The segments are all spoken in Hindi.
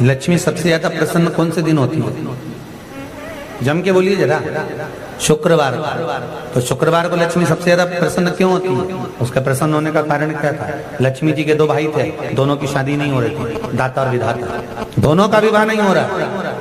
लक्ष्मी सबसे ज्यादा प्रसन्न कौन से दिन होती है? जम के बोलिए जरा। शुक्रवार। तो शुक्रवार को लक्ष्मी सबसे ज्यादा प्रसन्न क्यों होती है? उसका प्रसन्न होने का कारण क्या था? लक्ष्मी जी के दो भाई थे, दोनों की शादी नहीं हो रही थी, दाता और विधाता, दोनों का विवाह नहीं हो रहा।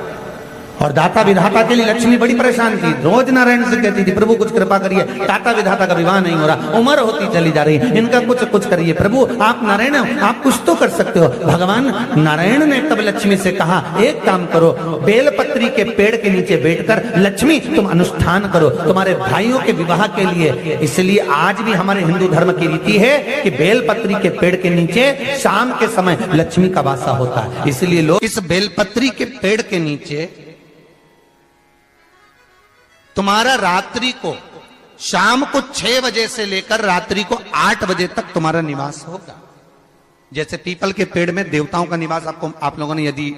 और दाता विधाता के लिए लक्ष्मी बड़ी परेशान थी, रोज नारायण से कहती थी प्रभु कुछ कृपा करिए, दाता विधाता का विवाह नहीं हो रहा, उम्र होती चली जा रही, इनका कुछ करिए प्रभु, आप नारायण आप कुछ तो कर सकते हो। भगवान नारायण ने तब लक्ष्मी से कहा एक काम करो, बेलपत्री के पेड़ के नीचे बैठकर लक्ष्मी तुम अनुष्ठान करो तुम्हारे भाइयों के विवाह के लिए। इसलिए आज भी हमारे हिंदू धर्म की रीति है कि बेलपत्री के पेड़ के नीचे शाम के समय लक्ष्मी का वासा होता है। इसलिए लोग इस बेलपत्री के पेड़ के नीचे तुम्हारा रात्रि को शाम को 6 बजे से लेकर रात्रि को 8 बजे तक तुम्हारा निवास होगा। जैसे पीपल के पेड़ में देवताओं का निवास, आपको आप लोगों ने यदि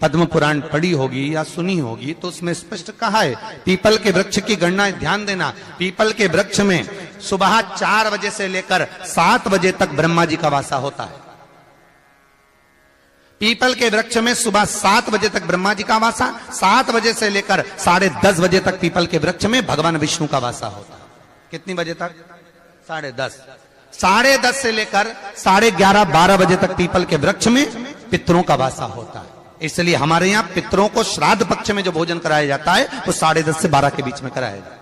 पद्म पुराण पढ़ी होगी या सुनी होगी तो उसमें स्पष्ट कहा है, पीपल के वृक्ष की गणना ध्यान देना, पीपल के वृक्ष में सुबह 4 बजे से लेकर 7 बजे तक ब्रह्मा जी का वासा होता है। पीपल के वृक्ष में सुबह 7 बजे तक ब्रह्मा जी का वासा, 7 बजे से लेकर 10:30 बजे तक पीपल के वृक्ष में भगवान विष्णु का वासा होता है। कितनी बजे तक? 10:30। 10:30 से लेकर 11:30 12 बजे तक पीपल के वृक्ष में पितरों का वासा होता है। इसलिए हमारे यहाँ पितरों को श्राद्ध पक्ष में जो भोजन कराया जाता है वो 10:30 से 12 के बीच में कराया जाता है।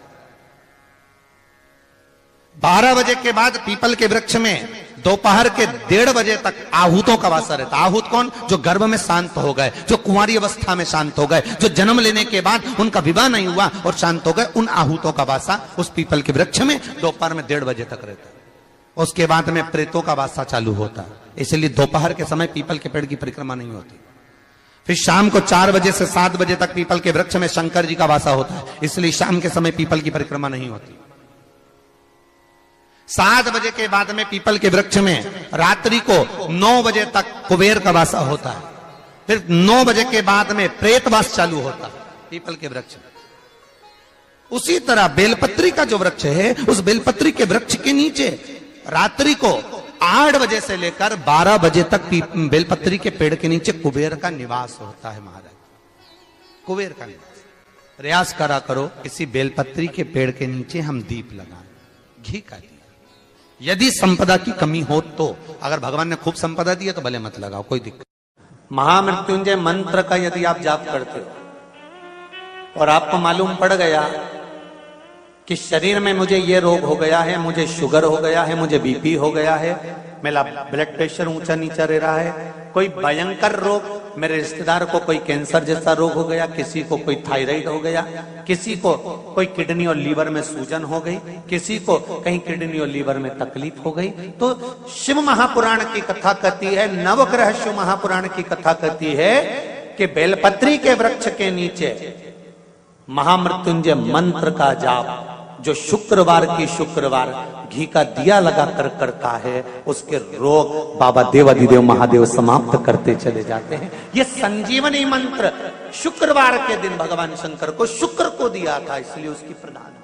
12 बजे के बाद पीपल के वृक्ष में दोपहर के 1:30 बजे तक आहूतों का वासा रहता है। आहूत कौन? जो गर्भ में शांत हो गए, जो कुंवारी अवस्था में शांत हो गए, जो जन्म लेने के बाद उनका विवाह नहीं हुआ और शांत हो गए, उन आहूतों का वासा उस पीपल के वृक्ष में दोपहर में 1:30 बजे तक रहता है। उसके बाद में प्रेतों का वासा चालू होता है। इसलिए दोपहर के समय पीपल के पेड़ की परिक्रमा नहीं होती। फिर शाम को 4 बजे से 7 बजे तक पीपल के वृक्ष में शंकर जी का वासा होता है। इसलिए शाम के समय पीपल की परिक्रमा नहीं होती। 7 बजे के बाद में पीपल के वृक्ष में रात्रि को 9 बजे तक कुबेर का वासा होता है। फिर 9 बजे के बाद में प्रेतवास चालू होता है पीपल के वृक्ष में। उसी तरह बेलपत्री का जो वृक्ष है, उस बेलपत्री के वृक्ष के नीचे रात्रि को 8 बजे से लेकर 12 बजे तक बेलपत्री के पेड़ के नीचे कुबेर का निवास होता है। महाराज कुबेर का निवास। प्रयास करा करो किसी बेलपत्री के पेड़ के नीचे हम दीप लगाएं, घी का दीप। यदि संपदा की कमी हो तो, अगर भगवान ने खूब संपदा दी है तो भले मत लगाओ, कोई दिक्कत। महामृत्युंजय मंत्र का यदि आप जाप करते हो और आपको मालूम पड़ गया कि शरीर में मुझे ये रोग हो गया है, मुझे शुगर हो गया है, मुझे बीपी हो गया है, मेरा ब्लड प्रेशर ऊंचा नीचा रह रहा है, कोई भयंकर रोग, मेरे रिश्तेदार को कोई कैंसर जैसा रोग हो गया, किसी को कोई थायराइड हो गया, किसी को कोई किडनी और लीवर में सूजन हो गई, किसी को कहीं किडनी और लीवर में तकलीफ हो गई, तो शिव महापुराण की कथा कहती है, नवग्रह शिव महापुराण की कथा कहती है कि बेलपत्री के वृक्ष के नीचे महामृत्युंजय मंत्र का जाप जो शुक्रवार की शुक्रवार घी का दिया लगा कर करता है, उसके रोग बाबा देवाधिदेव महादेव समाप्त करते चले जाते हैं। ये संजीवनी मंत्र शुक्रवार के दिन भगवान शंकर को शुक्र को दिया था, इसलिए उसकी प्रधानता।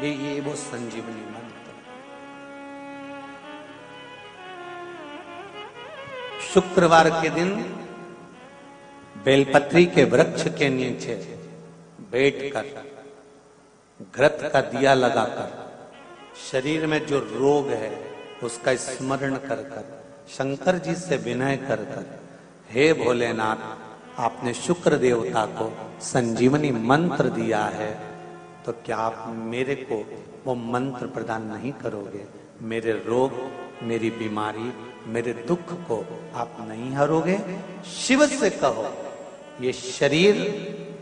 ये वो संजीवनी मंत्र। शुक्रवार के दिन बेलपत्री के वृक्ष के नीचे बैठकर घृत का दिया लगाकर शरीर में जो रोग है उसका स्मरण कर कर शंकर जी से विनय कर कर, हे भोलेनाथ आपने शुक्र देवता को संजीवनी मंत्र दिया है, तो क्या आप मेरे को वो मंत्र प्रदान नहीं करोगे? मेरे रोग, मेरी बीमारी, मेरे दुख को आप नहीं हरोगे? शिव से कहो ये शरीर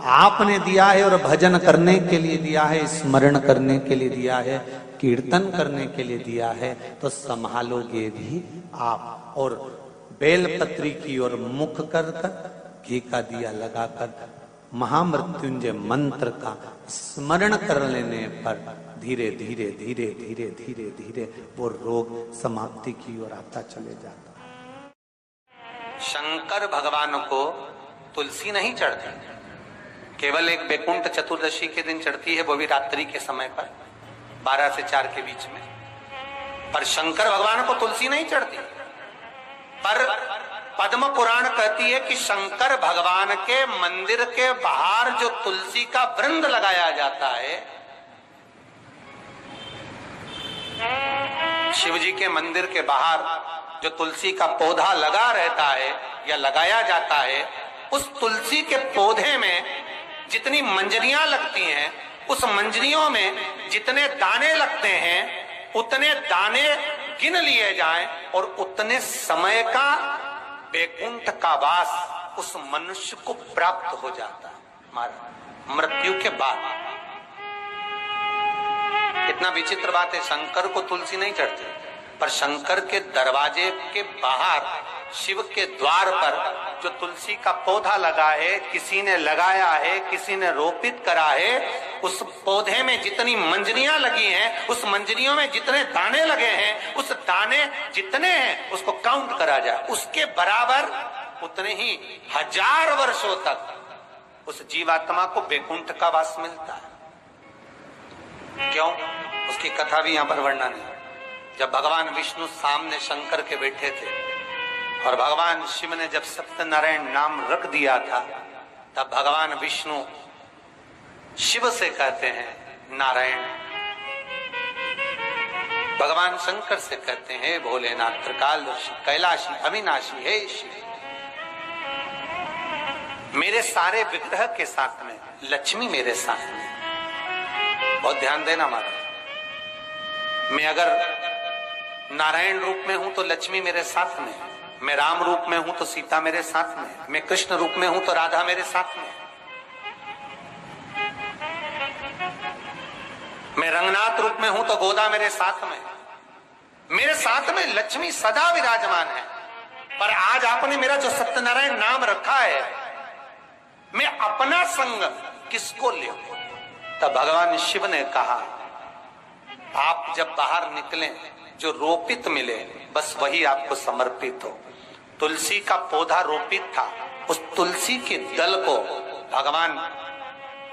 आपने दिया है और भजन करने के लिए दिया है, स्मरण करने के लिए दिया है, कीर्तन करने के लिए दिया है, तो संभालोगे भी आप। और बेलपत्री की ओर मुख कर कर घी का दिया लगाकर महामृत्युंजय मंत्र का स्मरण कर लेने पर धीरे धीरे धीरे धीरे धीरे धीरे वो रोग समाप्ति की ओर आता चले जाता है। शंकर भगवान को तुलसी नहीं चढ़ती, केवल एक बैकुंठ चतुर्दशी के दिन चढ़ती है, वो भी रात्रि के समय पर 12 से 4 के बीच में। पर शंकर भगवान को तुलसी नहीं चढ़ती। पर पद्म पुराण कहती है कि शंकर भगवान के मंदिर के बाहर जो तुलसी का वृंद लगाया जाता है, शिव जी के मंदिर के बाहर जो तुलसी का पौधा लगा रहता है या लगाया जाता है, उस तुलसी के पौधे में जितनी मंजरियां लगती हैं, उस मंजरियों में जितने दाने लगते हैं, उतने दाने गिन लिए जाएं और उतने समय का बैकुंठ का वास उस मनुष्य को प्राप्त हो जाता है हमारा मृत्यु के बाद। इतना विचित्र बात है, शंकर को तुलसी नहीं चढ़ती, पर शंकर के दरवाजे के बाहर शिव के द्वार पर जो तुलसी का पौधा लगा है, किसी ने लगाया है, किसी ने रोपित करा है, उस पौधे में जितनी मंजरियां लगी हैं, उस मंजरियों में जितने दाने लगे हैं, उस दाने जितने हैं उसको काउंट करा जाए, उसके बराबर उतने ही 1000 वर्षों तक उस जीवात्मा को बैकुंठ का वास मिलता है। क्यों? उसकी कथा भी यहां पर वर्णन है। जब भगवान विष्णु सामने शंकर के बैठे थे और भगवान शिव ने जब सत्यनारायण नाम रख दिया था, तब भगवान विष्णु शिव से कहते हैं नारायण, भगवान शंकर से कहते हैं भोलेनाथ, त्रिकालदर्शी, कैलाशी, अविनाशी, हे शिव, मेरे सारे विग्रह के साथ में लक्ष्मी मेरे साथ में। बहुत ध्यान देना महाराज, मैं अगर नारायण रूप में हूं तो लक्ष्मी मेरे साथ में, मैं राम रूप में हूं तो सीता मेरे साथ में, मैं कृष्ण रूप में हूं तो राधा मेरे साथ में, मैं रंगनाथ रूप में हूं तो गोदा मेरे साथ में लक्ष्मी सदा विराजमान है। पर आज आपने मेरा जो सत्यनारायण नाम रखा है, मैं अपना संग किसको ले? तब भगवान शिव ने कहा, आप जब बाहर निकले जो रोपित मिले बस वही आपको समर्पित हो। तुलसी का पौधा रोपित था, उस तुलसी के दल को भगवान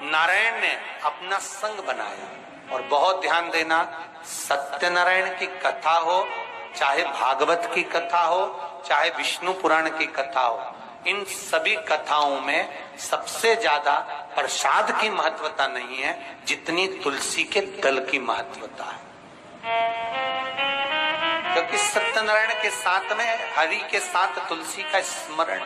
नारायण ने अपना संग बनाया। और बहुत ध्यान देना, सत्यनारायण की कथा हो, चाहे भागवत की कथा हो, चाहे विष्णु पुराण की कथा हो, इन सभी कथाओं में सबसे ज्यादा प्रसाद की महत्वता नहीं है जितनी तुलसी के दल की महत्वता है। क्योंकि सत्यनारायण के साथ में हरि के साथ तुलसी का स्मरण